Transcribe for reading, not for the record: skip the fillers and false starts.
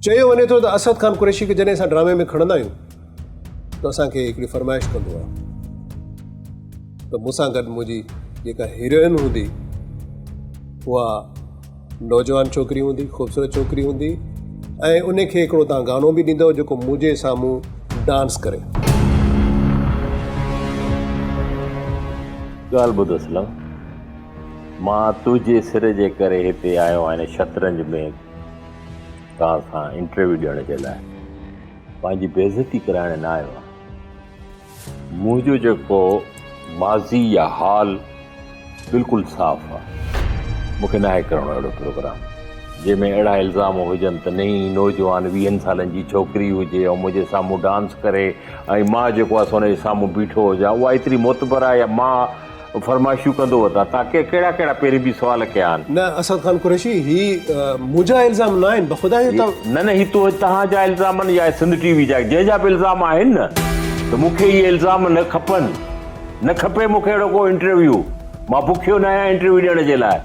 चयो वञे थो त असद खान कुरैशी खे जॾहिं असां ड्रामे में खणंदा आहियूं त असांखे हिकिड़ी फरमाइश कंदो आहे त मूंसां गॾु मुंहिंजी जेका हीरोइन हूंदी उहा नौजवान छोकिरी हूंदी, ख़ूबसूरत छोकिरी हूंदी ऐं उन खे हिकिड़ो तव्हां गानो बि ॾींदव जेको मुंहिंजे साम्हूं डांस करे। ॻाल्हि ॿुध असलम, मां तुंहिंजे सिर जे करे हिते आयो आहियां शतरंज में तव्हां सां इंटरव्यू ॾियण जे लाइ, पंहिंजी बेइज़ती कराइण न आयो आहे। मुंहिंजो जेको माज़ी या हाल बिल्कुलु साफ़ आहे, मूंखे नाहे करिणो अहिड़ो प्रोग्राम जंहिंमें अहिड़ा इल्ज़ाम हुजनि त नई नौजवान 20 सालनि जी छोकिरी हुजे ऐं मुंहिंजे साम्हूं डांस करे ऐं मां जेको आहे हुनजे साम्हूं बीठो हुजां, उहा एतिरी मोतबर आहे या मां फरमाइशूं कंदो वठां। तव्हां कहिड़ा कहिड़ा पहिरीं बि सुवाल कया आहिनि? न असद खान कुरैशी, ही मुंहिंजा इल्ज़ाम न आहिनि, बख़ुदा न ही तो तव्हांजा इल्ज़ाम आहिनि या सिंध टीवी जा, जंहिंजा बि इल्ज़ाम आहिनि न, त मूंखे इहे इल्ज़ाम न खपनि, न खपे मूंखे अहिड़ो को इंटरव्यू। मां बुखियो न आहियां इंटरव्यू ॾियण जे लाइ।